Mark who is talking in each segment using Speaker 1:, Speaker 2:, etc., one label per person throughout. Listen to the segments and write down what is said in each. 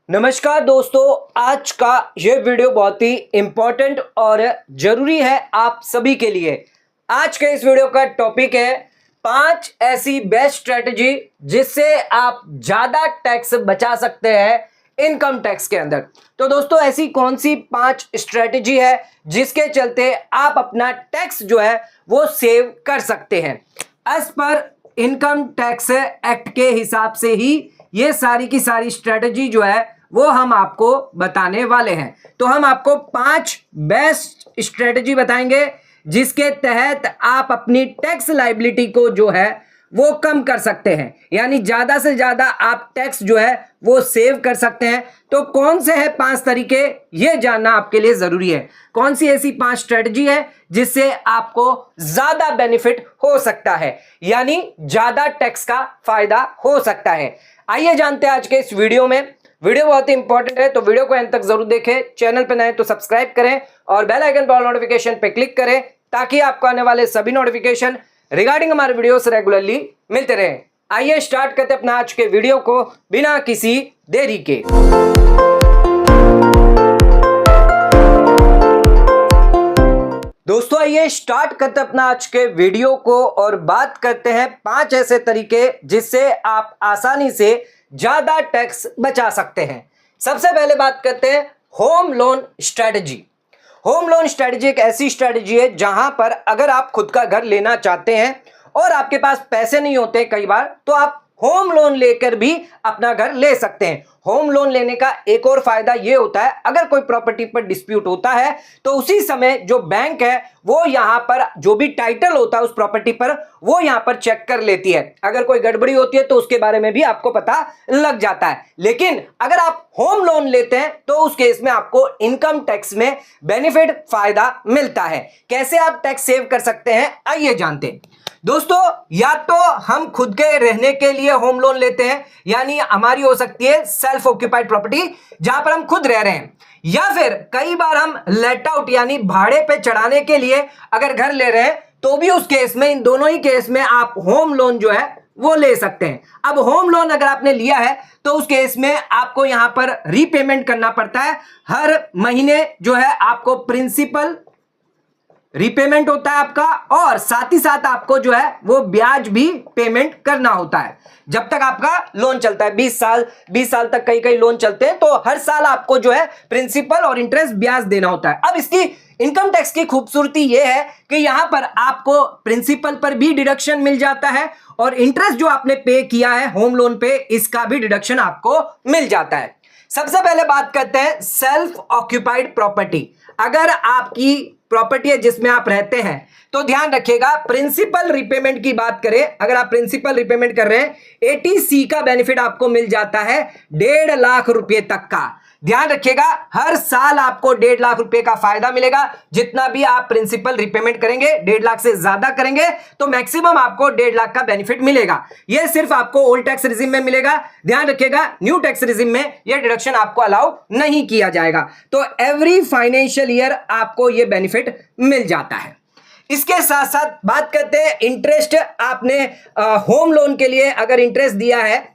Speaker 1: नमस्कार दोस्तों, आज का ये वीडियो बहुत ही इंपॉर्टेंट और जरूरी है आप सभी के लिए। आज के इस वीडियो का टॉपिक है 5 ऐसी बेस्ट स्ट्रेटजी जिससे आप ज्यादा टैक्स बचा सकते हैं इनकम टैक्स के अंदर। तो दोस्तों, ऐसी कौन सी 5 स्ट्रेटजी है जिसके चलते आप अपना टैक्स जो है वो सेव कर सकते हैं। As per income tax act के हिसाब से ही ये सारी की सारी स्ट्रेटजी जो है वो हम आपको बताने वाले हैं। तो हम आपको 5 बेस्ट स्ट्रेटजी बताएंगे जिसके तहत आप अपनी टैक्स लायबिलिटी को जो है वो कम कर सकते हैं, यानी ज्यादा से ज्यादा आप टैक्स जो है वो सेव कर सकते हैं। तो कौन से हैं 5 तरीके, ये जानना आपके लिए जरूरी है। कौन सी ऐसी 5 स्ट्रेटजी है जिससे आपको ज्यादा बेनिफिट हो सकता है, यानी ज्यादा टैक्स का फायदा हो सकता है। आइए जानते हैं आज के इस वीडियो में। वीडियो बहुत ही इंपॉर्टेंट है, तो वीडियो को अंत तक जरूर देखें। चैनल पर नए तो सब्सक्राइब करें और बेल आइकन पर ऑल नोटिफिकेशन पे क्लिक करें ताकि आपको आने वाले सभी नोटिफिकेशन रिगार्डिंग हमारे वीडियो से रेगुलरली मिलते रहे। आइए स्टार्ट करते अपना आज के वीडियो को बिना किसी देरी के। दोस्तों, आइए स्टार्ट करते अपना आज के वीडियो को और बात करते हैं 5 ऐसे तरीके जिससे आप आसानी से ज्यादा टैक्स बचा सकते हैं। सबसे पहले बात करते हैं home loan strategy. Home loan strategy एक ऐसी स्ट्रेटजी है जहां पर अगर आप खुद का घर लेना चाहते हैं और आपके पास पैसे नहीं होते कई बार, तो आप होम लोन लेकर भी अपना घर ले सकते हैं। होम लोन लेने का एक और फायदा यह होता है, अगर कोई प्रॉपर्टी पर डिस्प्यूट होता है तो उसी समय जो बैंक है वो यहां पर जो भी टाइटल होता है उस प्रॉपर्टी पर वो यहां पर चेक कर लेती है। अगर कोई गड़बड़ी होती है तो उसके बारे में भी आपको पता लग जाता है। लेकिन अगर आप होम लोन लेते हैं तो उस केस में आपको इनकम टैक्स में बेनिफिट फायदा मिलता है। कैसे आप टैक्स सेव कर सकते हैं, आइए जानते हैं। दोस्तों, या तो हम खुद के रहने के लिए होम लोन लेते हैं, यानी हमारी हो सकती है सेल्फ ऑक्यूपाइड प्रॉपर्टी जहां पर हम खुद रह रहे हैं, या फिर कई बार हम लेट आउट यानी भाड़े पे चढ़ाने के लिए अगर घर ले रहे हैं तो भी उस केस में, इन दोनों ही केस में आप होम लोन जो है वो ले सकते हैं। अब होम लोन अगर आपने लिया है तो उस केस में आपको यहां पर रीपेमेंट करना पड़ता है। हर महीने जो है आपको प्रिंसिपल रीपेमेंट होता है आपका, और साथ ही साथ आपको जो है वो ब्याज भी पेमेंट करना होता है जब तक आपका लोन चलता है। 20 साल तक कई लोन चलते हैं, तो हर साल आपको जो है प्रिंसिपल और इंटरेस्ट ब्याज देना होता है। अब इसकी इनकम टैक्स की खूबसूरती यह है कि यहां पर आपको प्रिंसिपल पर भी डिडक्शन मिल जाता है और इंटरेस्ट जो आपने पे किया है होम लोन पे, इसका भी डिडक्शन आपको मिल जाता है। सबसे पहले बात करते हैं सेल्फ ऑक्यूपाइड प्रॉपर्टी। अगर आपकी प्रॉपर्टी है जिसमें आप रहते हैं तो ध्यान रखिएगा, प्रिंसिपल रिपेमेंट की बात करें, अगर आप प्रिंसिपल रिपेमेंट कर रहे हैं, एटीसी का बेनिफिट आपको मिल जाता है 1.5 लाख रुपए तक का। ध्यान रखिएगा, हर साल आपको 1.5 लाख रुपए का फायदा मिलेगा। जितना भी आप प्रिंसिपल रिपेमेंट करेंगे, 1.5 लाख से ज्यादा करेंगे तो मैक्सिमम आपको 1.5 लाख का बेनिफिट मिलेगा। यह सिर्फ आपको ओल्ड टैक्स रिजिम में मिलेगा। ध्यान रखिएगा, न्यू टैक्स रिजिम में यह डिडक्शन आपको अलाउ नहीं किया जाएगा। तो एवरी फाइनेंशियल ईयर आपको यह बेनिफिट मिल जाता है। इसके साथ साथ बात करते हैं इंटरेस्ट। आपने होम लोन के लिए अगर इंटरेस्ट दिया है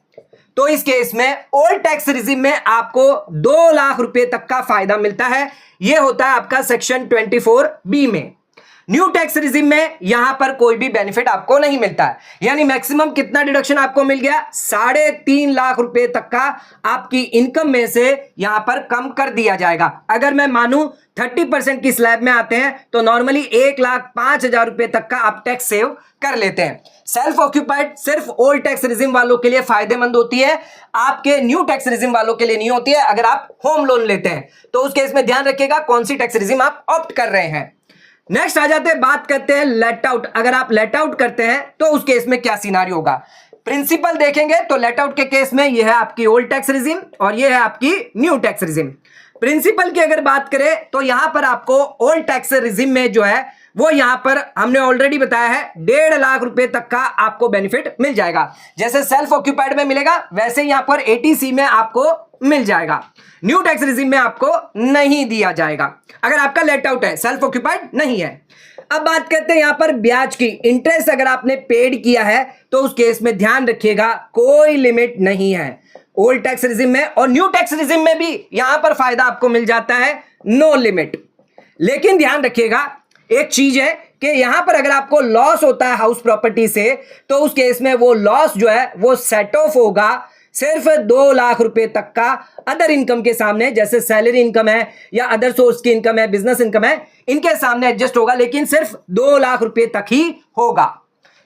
Speaker 1: तो इस केस में ओल्ड टैक्स रिजिम में आपको 2 लाख रुपए तक का फायदा मिलता है। यह होता है आपका सेक्शन 24B में। न्यू टैक्स रिजिम में यहां पर कोई भी बेनिफिट आपको नहीं मिलता है, यानी मैक्सिमम कितना डिडक्शन आपको मिल गया, 3.5 लाख रुपए तक का आपकी इनकम में से यहां पर कम कर दिया जाएगा। अगर मैं मानूं 30% की स्लैब में आते हैं तो नॉर्मली 1,05,000 रुपए तक का आप टैक्स सेव कर लेते हैं। सेल्फ ऑक्यूपाइड सिर्फ ओल्ड टैक्स रिजिम वालों के लिए फायदेमंद होती है, आपके न्यू टैक्स रिजिम वालों के लिए नहीं होती है। अगर आप होम लोन लेते हैं तो उस केस में ध्यान रखिएगा कौन सी टैक्स रिजिम आप ऑप्ट कर रहे हैं। नेक्स्ट आ जाते हैं, बात करते हैं लेट आउट। अगर आप लेट आउट करते हैं तो उस केस में क्या सिनारियो होगा। प्रिंसिपल देखेंगे तो लेट आउट के केस में यह है आपकी ओल्ड टैक्स रिजिम और यह है आपकी न्यू टैक्स रिजिम। प्रिंसिपल की अगर बात करें तो यहां पर आपको ओल्ड टैक्स रिजिम में जो है वो यहां पर हमने ऑलरेडी बताया है 1.5 लाख रुपए तक का आपको बेनिफिट मिल जाएगा। जैसे सेल्फ ऑक्यूपाइड में मिलेगा वैसे यहां पर एटीसी में आपको मिल जाएगा। न्यू टैक्स रिजिम में आपको नहीं दिया जाएगा अगर आपका लेट आउट है, सेल्फ ऑक्यूपाइड नहीं है। अब बात करते हैं यहां पर ब्याज की। इंटरेस्ट अगर आपने पेड किया है तो उस केस में ध्यान रखिएगा कोई लिमिट नहीं है। ओल्ड टैक्स रिजिम में, और न्यू टैक्स रिजिम में भी यहां पर फायदा आपको मिल जाता है नो लिमिट। लेकिन ध्यान रखिएगा एक चीज है कि यहां पर अगर आपको लॉस होता है हाउस प्रॉपर्टी से, तो उस केस में वो लॉस जो है वो सेट ऑफ होगा सिर्फ 2 लाख रुपए तक का अदर इनकम के सामने, जैसे सैलरी इनकम है या अदर सोर्स की इनकम है, बिजनेस इनकम है, इनके सामने एडजस्ट होगा, लेकिन सिर्फ 2 लाख रुपए तक ही होगा।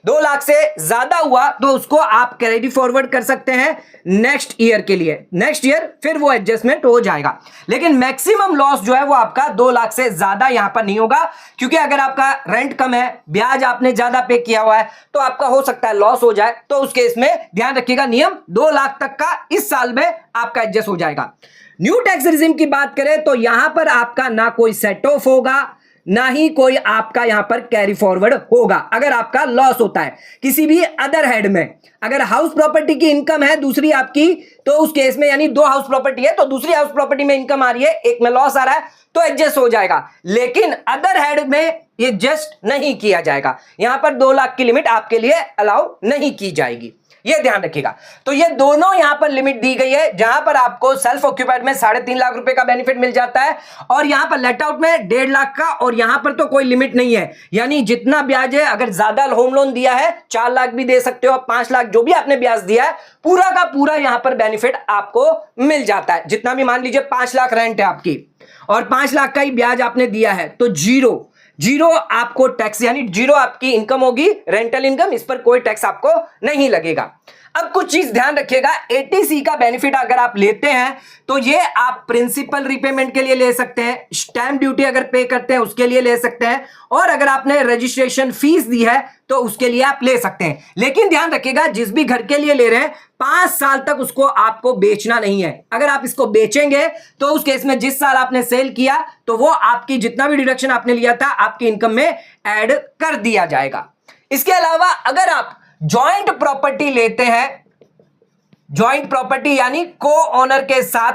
Speaker 1: 2 लाख से ज्यादा हुआ तो उसको आप कैरी फॉरवर्ड कर सकते हैं नेक्स्ट ईयर के लिए, नेक्स्ट ईयर फिर वो एडजस्टमेंट हो जाएगा। लेकिन मैक्सिमम लॉस जो है वो आपका 2 लाख से ज्यादा यहां पर नहीं होगा, क्योंकि अगर आपका रेंट कम है, ब्याज आपने ज्यादा पे किया हुआ है, तो आपका हो सकता है लॉस हो जाए। तो उस केस में ध्यान रखिएगा नियम 2 लाख तक का इस साल में आपका एडजस्ट हो जाएगा। न्यू टैक्स रिजिम की बात करें तो यहां पर आपका ना कोई सेट ऑफ होगा, ना ही कोई आपका यहां पर कैरी फॉरवर्ड होगा। अगर आपका लॉस होता है किसी भी अदर हेड में, अगर हाउस प्रॉपर्टी की इनकम है दूसरी आपकी, तो उस केस में यानी 2 हाउस प्रॉपर्टी है तो दूसरी हाउस प्रॉपर्टी में इनकम आ रही है, एक में लॉस आ रहा है, तो एडजस्ट हो जाएगा। लेकिन अदर हेड में ये एडजस्ट नहीं किया जाएगा, यहां पर 2 लाख की लिमिट आपके लिए अलाउ नहीं की जाएगी, ये ध्यान रखिएगा। तो ये दोनों यहां पर लिमिट दी गई है, जहां पर आपको सेल्फ ऑक्यूपाइड में 3.5 लाख रुपए का बेनिफिट मिल जाता है, और यहां पर लेट आउट में 1.5 लाख का, और यहां पर तो कोई लिमिट नहीं है, यानी जितना ब्याज है, अगर ज्यादा होम लोन दिया है 4 लाख भी दे सकते हो, 5 लाख जो भी आपने ब्याज दिया है पूरा का पूरा यहां पर बेनिफिट आपको मिल जाता है। जितना भी मान लीजिए 5 लाख रेंट है आपकी और 5 लाख का ही ब्याज आपने दिया है, तो जीरो आपको टैक्स, यानी जीरो आपकी इनकम होगी, रेंटल इनकम, इस पर कोई टैक्स आपको नहीं लगेगा। अब कुछ चीज ध्यान रखिएगा, एटीसी का बेनिफिट अगर आप लेते हैं तो ये आप प्रिंसिपल रीपेमेंट के लिए ले सकते हैं, स्टैंप ड्यूटी अगर पे करते हैं उसके लिए ले सकते हैं, और अगर आपने रजिस्ट्रेशन फीस दी है तो उसके लिए आप ले सकते हैं। लेकिन ध्यान रखिएगा जिस भी घर के लिए ले रहे हैं 5 साल तक उसको आपको बेचना नहीं है। अगर आप इसको बेचेंगे तो उस केस में जिस साल आपने सेल किया तो वो आपकी जितना भी डिडक्शन आपने लिया था आपकी इनकम में ऐड कर दिया जाएगा। इसके अलावा अगर आप जॉइंट प्रॉपर्टी लेते हैं, जॉइंट प्रॉपर्टी यानी को ओनर के साथ,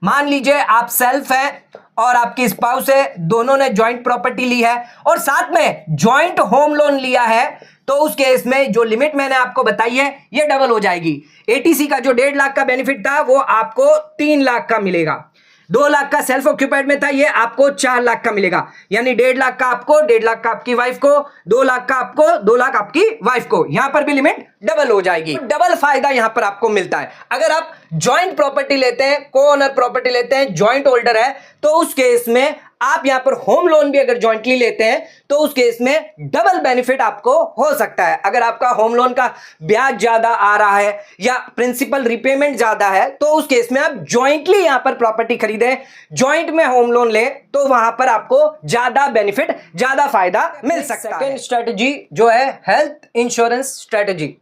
Speaker 1: मान लीजिए आप सेल्फ है और आपकी स्पाउस है, दोनों ने जॉइंट प्रॉपर्टी ली है और साथ में जॉइंट होम लोन लिया है, तो उस केस में जो लिमिट मैंने आपको बताई है ये डबल हो जाएगी। एटीसी का जो 1.5 लाख का बेनिफिट था वो आपको 3 लाख का मिलेगा, 2 लाख का सेल्फ ऑक्यूपाइड में था, ये आपको 4 लाख का मिलेगा, यानी 1.5 लाख का आपको, 1.5 लाख का आपकी वाइफ को, 2 लाख का आपको, 2 लाख आपकी वाइफ को, यहां पर भी लिमिट डबल हो जाएगी। तो डबल फायदा यहां पर आपको मिलता है। अगर आप जॉइंट प्रॉपर्टी लेते हैं, को ओनर प्रॉपर्टी लेते हैं, जॉइंट होल्डर है, तो उस केस में आप यहां पर होम लोन भी अगर जॉइंटली लेते हैं तो उस केस में डबल बेनिफिट आपको हो सकता है। अगर आपका होम लोन का ब्याज ज्यादा आ रहा है या प्रिंसिपल रिपेमेंट ज्यादा है, तो उस केस में आप जॉइंटली यहां पर प्रॉपर्टी खरीदें, जॉइंट में होम लोन ले, तो वहां पर आपको ज्यादा बेनिफिट, ज्यादा फायदा मिल सकता है। सेकंड स्ट्रेटजी जो है हेल्थ इंश्योरेंस स्ट्रेटजी।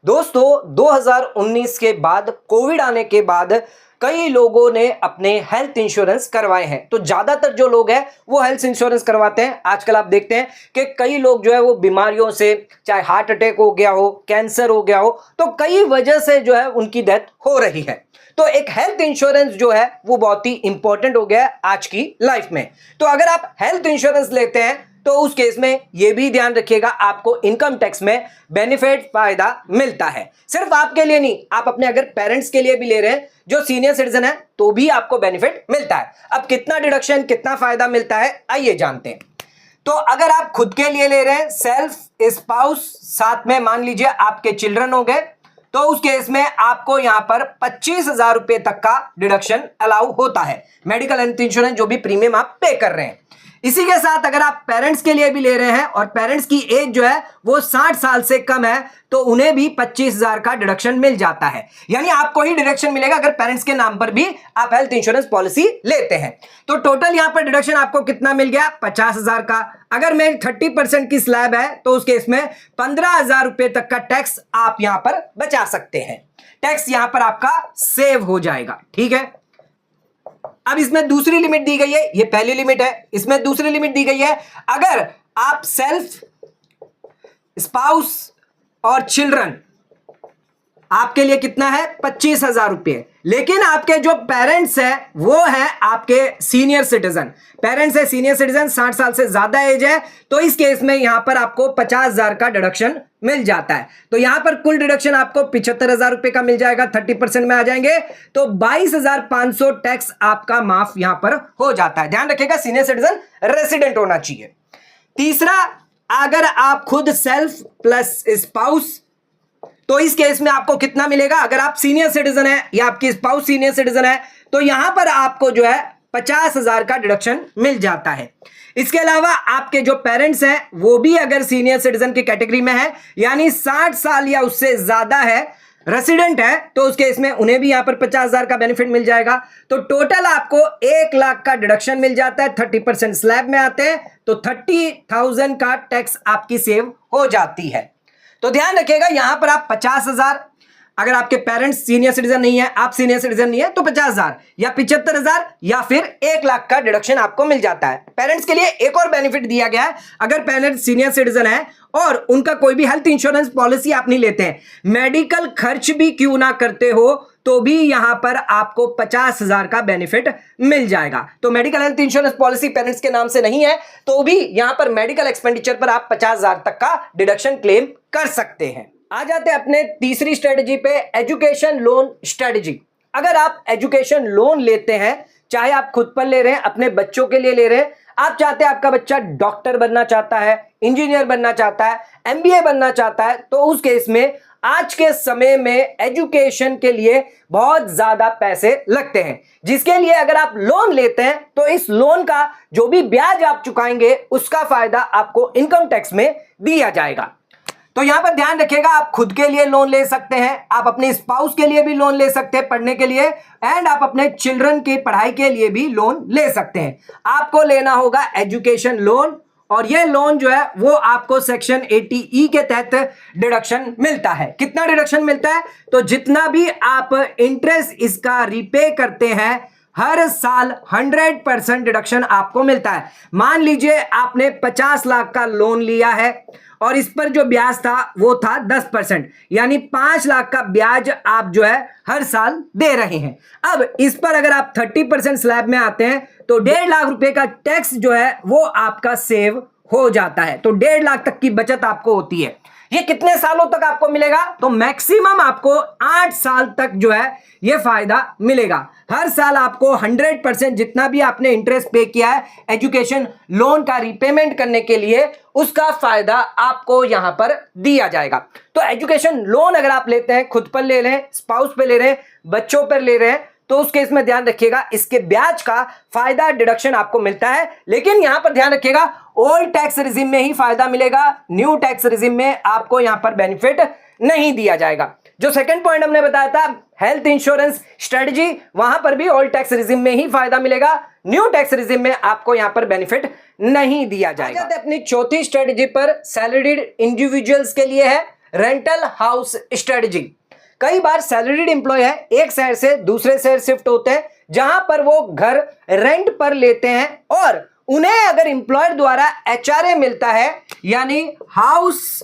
Speaker 1: दोस्तों 2019 के बाद, कोविड आने के बाद कई लोगों ने अपने हेल्थ इंश्योरेंस करवाए हैं। तो ज्यादातर जो लोग हैं वो हेल्थ इंश्योरेंस करवाते हैं। आजकल आप देखते हैं कि कई लोग जो है वो बीमारियों से, चाहे हार्ट अटैक हो गया हो, कैंसर हो गया हो, तो कई वजह से जो है उनकी डेथ हो रही है। तो एक हेल्थ इंश्योरेंस जो है वो बहुत ही इंपॉर्टेंट हो गया है आज की लाइफ में। तो अगर आप हेल्थ इंश्योरेंस लेते हैं तो उस केस में यह भी ध्यान रखिएगा आपको इनकम टैक्स में बेनिफिट, फायदा मिलता है। सिर्फ आपके लिए नहीं, आप अपने अगर पेरेंट्स के लिए भी ले रहे हैं जो सीनियर सिटीजन है तो भी आपको बेनिफिट मिलता है। अब कितना डिडक्शन, कितना फायदा मिलता है, आइए जानते हैं। तो अगर आप खुद के लिए ले रहे हैं, सेल्फ, स्पाउस, साथ में मान लीजिए आपके चिल्ड्रन हो गए, तो उस केस में आपको यहां पर 25,000 रुपए तक का डिडक्शन अलाउ होता है, मेडिकल हेल्थ इंश्योरेंस जो भी प्रीमियम आप पे कर रहे हैं। इसी के साथ अगर आप पेरेंट्स के लिए भी ले रहे हैं और पेरेंट्स की एज जो है वो 60 साल से कम है, तो उन्हें भी 25,000 का डिडक्शन मिल जाता है। यानी आपको ही डिडक्शन मिलेगा अगर पेरेंट्स के नाम पर भी आप हेल्थ इंश्योरेंस पॉलिसी लेते हैं। तो टोटल यहां पर डिडक्शन आपको कितना मिल गया, 50,000 का। अगर मैं 30% की स्लैब है तो उसके इसमें 15,000 रुपए तक का टैक्स आप यहां पर बचा सकते हैं। टैक्स यहां पर आपका सेव हो जाएगा, ठीक है। अब इसमें दूसरी लिमिट दी गई है, ये पहली लिमिट है, इसमें दूसरी लिमिट दी गई है। अगर आप सेल्फ, स्पाउस और चिल्ड्रन आपके लिए कितना है 25,000 रुपये। लेकिन आपके जो पेरेंट्स है वो है आपके सीनियर सिटीजन, पेरेंट्स है सीनियर सिटीजन, 60 साल से ज्यादा एज है, तो इस केस में यहां पर आपको 50,000 का डिडक्शन मिल जाता है। तो यहां पर कुल डिडक्शन आपको 75,000 रुपए का मिल जाएगा, 30% में आ जाएंगे, तो 22,500 टैक्स आपका माफ यहां पर हो जाता है। ध्यान रखिएगा सीनियर सिटीजन रेसिडेंट होना चाहिए। तीसरा, अगर आप खुद सेल्फ प्लस स्पाउस, तो इस केस में आपको कितना मिलेगा, अगर आप सीनियर सिटीजन है या आपकी स्पाउस सीनियर सिटीजन है तो यहां पर आपको जो है 50,000 का डिडक्शन मिल जाता है। इसके अलावा आपके जो पेरेंट्स हैं वो भी अगर सीनियर सिटीजन की कैटेगरी में है, यानी 60 साल या उससे ज्यादा है, रेसिडेंट है, तो उस केस में उन्हें भी यहां पर 50,000 का बेनिफिट मिल जाएगा। तो टोटल आपको 1 लाख का डिडक्शन मिल जाता है, 30% स्लैब में आते हैं, तो 30,000 का टैक्स आपकी सेव हो जाती है। तो ध्यान रखिएगा यहां पर आप 50,000, अगर आपके पेरेंट्स सीनियर सिटीजन नहीं है, आप सीनियर सिटीजन नहीं है, तो 50,000 या 75,000 या फिर 1 लाख का डिडक्शन आपको मिल जाता है। पेरेंट्स के लिए एक और बेनिफिट दिया गया है, अगर पेरेंट्स सीनियर सिटीजन है और उनका कोई भी हेल्थ इंश्योरेंस पॉलिसी आप नहीं लेते हैं, मेडिकल खर्च भी क्यों ना करते हो, तो भी यहां पर आपको 50,000 का बेनिफिट मिल जाएगा। तो medical health insurance policy parents के नाम से नहीं है तो भी यहां पर मेडिकल एक्सपेंडिचर पर आप 50,000 तक का डिडक्शन क्लेम कर सकते हैं। आ जाते हैं अपने तीसरी स्ट्रेटजी पे, एजुकेशन लोन स्ट्रेटजी। अगर आप एजुकेशन लोन लेते हैं, चाहे आप खुद पर ले रहे हैं, अपने बच्चों के लिए ले रहे हैं, आप चाहते हैं आपका बच्चा डॉक्टर बनना चाहता है, इंजीनियर बनना चाहता है, एमबीए बनना चाहता है, तो उस केस में आज के समय में एजुकेशन के लिए बहुत ज्यादा पैसे लगते हैं, जिसके लिए अगर आप लोन लेते हैं तो इस लोन का जो भी ब्याज आप चुकाएंगे उसका फायदा आपको इनकम टैक्स में दिया जाएगा। तो यहां पर ध्यान रखिएगा, आप खुद के लिए लोन ले सकते हैं, आप अपने स्पाउस के लिए भी लोन ले सकते हैं पढ़ने के लिए, एंड आप अपने चिल्ड्रन की पढ़ाई के लिए भी लोन ले सकते हैं। आपको लेना होगा एजुकेशन लोन, और ये लोन जो है वो आपको सेक्शन 80E के तहत डिडक्शन मिलता है। कितना डिडक्शन मिलता है, तो जितना भी आप इंटरेस्ट इसका रिपे करते हैं हर साल 100% डिडक्शन आपको मिलता है। मान लीजिए आपने 50 लाख का लोन लिया है और इस पर जो ब्याज था वो था 10%, यानी 5 लाख का ब्याज आप जो है हर साल दे रहे हैं। अब इस पर अगर आप 30% स्लैब में आते हैं तो 1.5 लाख रुपए का टैक्स जो है वो आपका सेव हो जाता है। तो 1.5 लाख तक की बचत आपको होती है। ये कितने सालों तक आपको मिलेगा, तो मैक्सिमम आपको 8 साल तक जो है ये फायदा मिलेगा। हर साल आपको 100% जितना भी आपने इंटरेस्ट पे किया है एजुकेशन लोन का रिपेमेंट करने के लिए, उसका फायदा आपको यहां पर दिया जाएगा। तो एजुकेशन लोन अगर आप लेते हैं, खुद पर ले रहे हैं, स्पाउस पे ले रहे हैं, बच्चों पर ले रहे हैं, तो उस केस में ध्यान रखिएगा इसके ब्याज का फायदा डिडक्शन आपको मिलता है। लेकिन यहां पर ध्यान रखिएगा ओल्ड टैक्स रिजिम में ही फायदा मिलेगा, न्यू टैक्स रिजिम में आपको यहां पर बेनिफिट नहीं दिया जाएगा। जो सेकंड पॉइंट हमने बताया था हेल्थ इंश्योरेंस स्ट्रेटजी, वहां पर भी ओल्ड टैक्स रिजिम में ही फायदा मिलेगा, न्यू टैक्स रिजिम में आपको यहां पर बेनिफिट नहीं दिया जाएगा। अपनी चौथी स्ट्रेटजी पर सैलरीड इंडिविजुअल्स के लिए है रेंटल हाउस स्ट्रेटजी। कई बार सैलरीड एम्प्लॉय है, एक शहर से दूसरे शहर शिफ्ट होते हैं जहां पर वो घर रेंट पर लेते हैं और उन्हें अगर एम्प्लॉयर द्वारा एचआरए मिलता है, यानी हाउस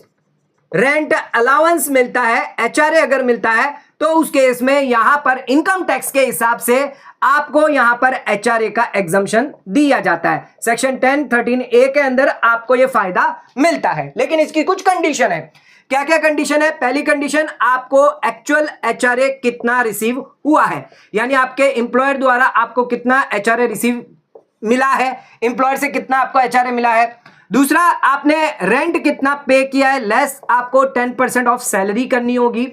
Speaker 1: रेंट अलाउंस मिलता है, एचआरए अगर मिलता है, तो उस केस में यहां पर इनकम टैक्स के हिसाब से आपको यहां पर एचआरए का एग्जम्पशन दिया जाता है। सेक्शन 10(13)A के अंदर आपको यह फायदा मिलता है, लेकिन इसकी कुछ कंडीशन है। क्या क्या कंडीशन है? पहली कंडीशन, आपको एक्चुअल एचआरए कितना रिसीव हुआ है, यानी आपके एम्प्लॉयर द्वारा आपको कितना एचआरए रिसीव मिला है, एम्प्लॉयर से कितना आपको एचआरए मिला है। दूसरा, आपने रेंट कितना पे किया है, लेस आपको 10% ऑफ सैलरी करनी होगी।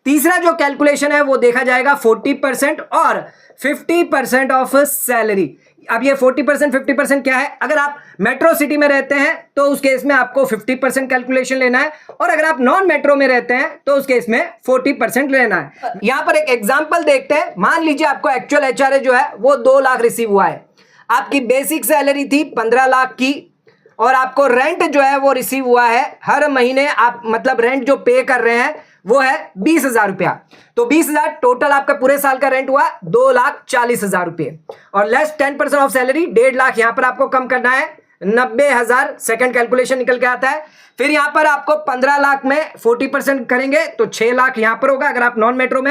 Speaker 1: तीसरा जो कैलकुलेशन है वो देखा जाएगा 40% और 50% ऑफ सैलरी। अब ये 40% 50% क्या है? अगर आप मेट्रो सिटी में रहते हैं तो उस केस में आपको 50% कैलकुलेशन लेना है, और अगर आप नॉन मेट्रो में रहते हैं तो उस केस में 40% लेना है। यहां पर एक एग्जांपल देखते हैं। मान लीजिए आपको एक्चुअल एचआरए जो है वो 2 लाख रिसीव हुआ है, आपकी बेसिक सैलरी थी 15 लाख की, और आपको रेंट जो है वो रिसीव हुआ है हर महीने, आप मतलब रेंट जो पे कर रहे हैं वो है 20,000 रुपया। तो 20,000 टोटल आपका पूरे साल का रेंट हुआ 2,40,000 रुपये, और लेस 10% ऑफ सैलरी 1.5 लाख यहां पर आपको कम करना है। 90,000 सेकंड कैलकुलेशन निकल के आता है। फिर यहां पर आपको 15 लाख में 40% करेंगे तो 6 लाख यहां पर होगा। अगर आप नॉन मेट्रो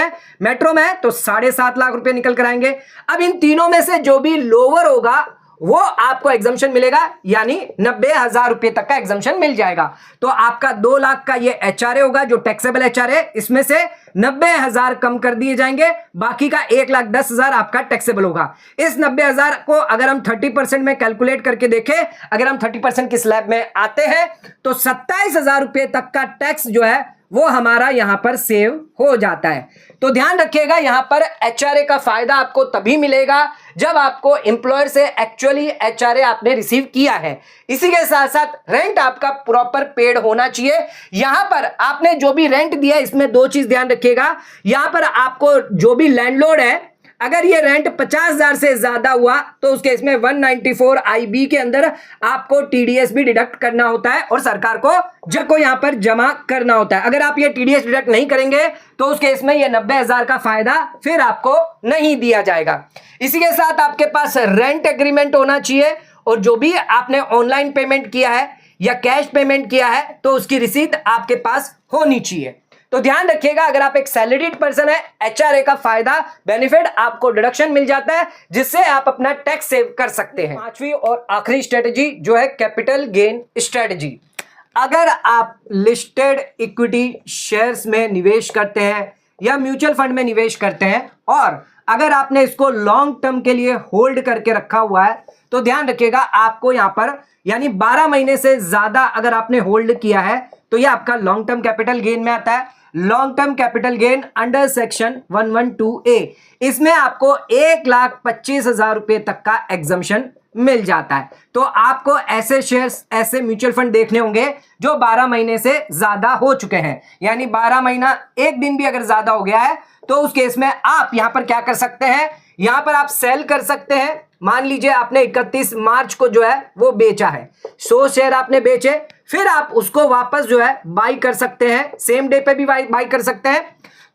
Speaker 1: में है तो 7.5 लाख रुपए निकल कर आएंगे। अब इन तीनों में से जो भी लोअर होगा वो आपको एग्जम्पशन मिलेगा, यानी 90,000 रुपए तक का एग्जम्पशन मिल जाएगा। तो आपका 2 लाख का ये एचआरए होगा जो टैक्सेबल एचआरए, इसमें से 90,000 कम कर दिए जाएंगे, बाकी का 1,10,000 आपका टैक्सेबल होगा। इस 90,000 को अगर हम 30% में कैलकुलेट करके देखें, अगर हम 30% की स्लैब में आते हैं तो 27,000 रुपए तक का टैक्स जो है वो हमारा यहां पर सेव हो जाता है। तो ध्यान रखिएगा, यहां पर एचआरए का फायदा आपको तभी मिलेगा जब आपको एम्प्लॉयर से एक्चुअली एचआरए आपने रिसीव किया है। इसी के साथ साथ रेंट आपका प्रॉपर पेड होना चाहिए। यहां पर आपने जो भी रेंट दिया है इसमें 2 चीज ध्यान रखिएगा। यहां पर आपको जो भी लैंडलॉर्ड है, अगर ये रेंट 50,000 से ज्यादा हुआ तो उसके इसमें 194 IB के अंदर आपको टीडीएस भी डिडक्ट करना होता है और सरकार को यहां पर जमा करना होता है। अगर आप ये टीडीएस डिडक्ट नहीं करेंगे तो उस केस में ये 90,000 का फायदा फिर आपको नहीं दिया जाएगा। इसी के साथ आपके पास रेंट एग्रीमेंट होना चाहिए और जो भी आपने ऑनलाइन पेमेंट किया है या कैश पेमेंट किया है तो उसकी रिसीट आपके पास होनी चाहिए। तो ध्यान रखिएगा, अगर आप एक सैलरीड पर्सन है, एचआरए का फायदा बेनिफिट आपको डिडक्शन मिल जाता है जिससे आप अपना टैक्स सेव कर सकते हैं। 5वीं और आखिरी स्ट्रेटजी जो है कैपिटल गेन स्ट्रेटजी। अगर आप लिस्टेड इक्विटी शेयर्स में निवेश करते हैं या म्यूचुअल फंड में निवेश करते हैं और अगर आपने इसको लॉन्ग टर्म के लिए होल्ड करके रखा हुआ है तो ध्यान रखिएगा आपको यहां पर यानी 12 महीने से ज्यादा अगर आपने होल्ड किया है तो यह आपका लॉन्ग टर्म कैपिटल गेन में आता है। Long term capital gain under section 112A, इसमें आपको 1,25,000 रुपए तक का एग्जम्पशन मिल जाता है। तो आपको ऐसे शेयर्स, ऐसे म्यूचुअल फंड देखने होंगे जो 12 महीने से ज्यादा हो चुके हैं, यानी 12 महीना 1 दिन भी अगर ज्यादा हो गया है तो उस केस में आप यहां पर क्या कर सकते हैं, यहां पर आप सेल कर सकते हैं। मान लीजिए आपने 31 मार्च को जो है वो बेचा है, 100 शेयर आपने बेचे, फिर आप उसको वापस जो है बाई कर सकते हैं, सेम डे पे भी बाई कर सकते हैं।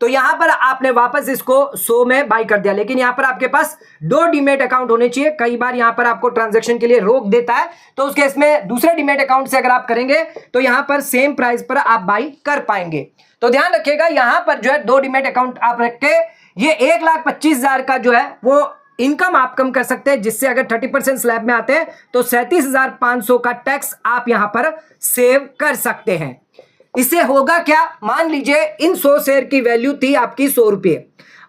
Speaker 1: तो यहां पर आपने वापस इसको 100 में बाई कर दिया, लेकिन यहां पर आपके पास 2 डीमेट अकाउंट होने चाहिए। कई बार यहां पर आपको ट्रांजैक्शन के लिए रोक देता है, तो उस केस में दूसरे डीमेट अकाउंट से अगर आप करेंगे तो यहां पर सेम प्राइस पर आप बाई कर पाएंगे। तो ध्यान रखिएगा, यहां पर जो है 2 डीमेट अकाउंट आप रख के ये 1,25,000 का जो है वो इनकम आप कम कर सकते हैं, जिससे अगर 30% स्लैब में आते हैं तो 37,500 का टैक्स आप यहां पर सेव कर सकते हैं। इससे होगा क्या, मान लीजिए इन 100 शेयर की वैल्यू थी आपकी 100 रुपये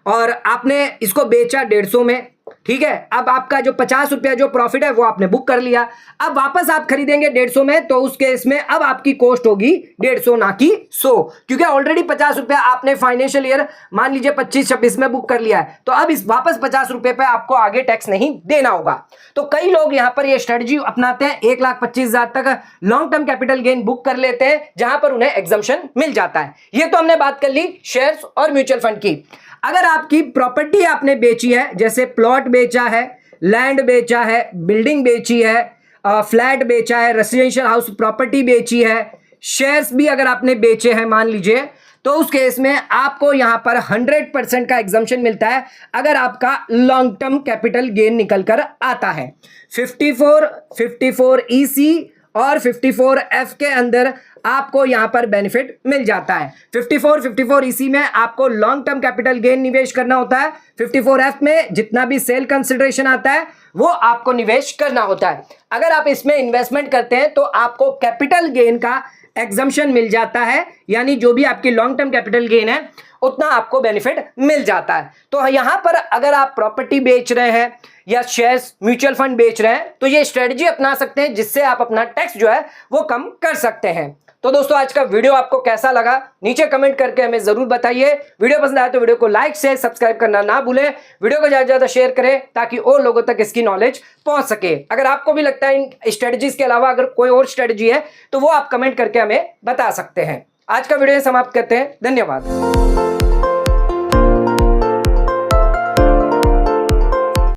Speaker 1: और आपने इसको बेचा 150 में, ठीक है। अब आपका जो 50 रुपया जो प्रॉफिट है वो आपने बुक कर लिया। अब वापस आप खरीदेंगे 150 में तो उस केस में अब आपकी कॉस्ट होगी 150 ना कि 100, क्योंकि ऑलरेडी 50 रुपया आपने फाइनेंशियल ईयर मान लीजिए 25-26 में बुक कर लिया है, तो अब इस वापस 50 रुपए पे आपको आगे टैक्स नहीं देना होगा। तो कई लोग यहां पर ये स्ट्रेटजी अपनाते हैं, 1,25,000 तक long term capital gain book कर लेते हैं जहां पर उन्हें एग्जम्पशन मिल जाता है। ये तो हमने बात कर ली शेयर्स और म्यूचुअल फंड की। अगर आपकी प्रॉपर्टी आपने बेची है, जैसे प्लॉट बेचा है, लैंड बेचा है, बिल्डिंग बेची है, फ्लैट बेचा है, रेसिडेंशियल हाउस प्रॉपर्टी बेची है, शेयर्स भी अगर आपने बेचे हैं मान लीजिए, तो उस केस में आपको यहां पर 100% का एग्जम्पशन मिलता है अगर आपका लॉन्ग टर्म कैपिटल गेन निकल कर आता है। 54 EC और 54F के अंदर आपको यहां पर बेनिफिट मिल जाता है। 54 EC में आपको लॉन्ग टर्म कैपिटल गेन निवेश करना होता है, 54F में जितना भी सेल कंसिडरेशन आता है वो आपको निवेश करना होता है। अगर आप इसमें इन्वेस्टमेंट करते हैं तो आपको कैपिटल गेन का एग्जम्पशन मिल जाता है, यानी जो भी आपकी लॉन्ग टर्म कैपिटल गेन है उतना आपको बेनिफिट मिल जाता है। तो यहां पर अगर आप प्रॉपर्टी बेच रहे हैं या शेयर्स म्यूचुअल फंड बेच रहे हैं तो ये स्ट्रेटजी अपना सकते हैं जिससे आप अपना टैक्स जो है वो कम कर सकते हैं। तो दोस्तों आज का वीडियो आपको कैसा लगा नीचे कमेंट करके हमें जरूर बताइए। वीडियो पसंद आए तो वीडियो को लाइक शेयर सब्सक्राइब करना ना भूलें। वीडियो को ज्यादा से ज्यादा शेयर करें ताकि और लोगों तक इसकी नॉलेज पहुंच सके। अगर आपको भी लगता है इन स्ट्रेटजीज के अलावा अगर कोई और स्ट्रेटजी है तो वो आप कमेंट करके हमें बता सकते हैं। आज का वीडियो समाप्त करते हैं, धन्यवाद।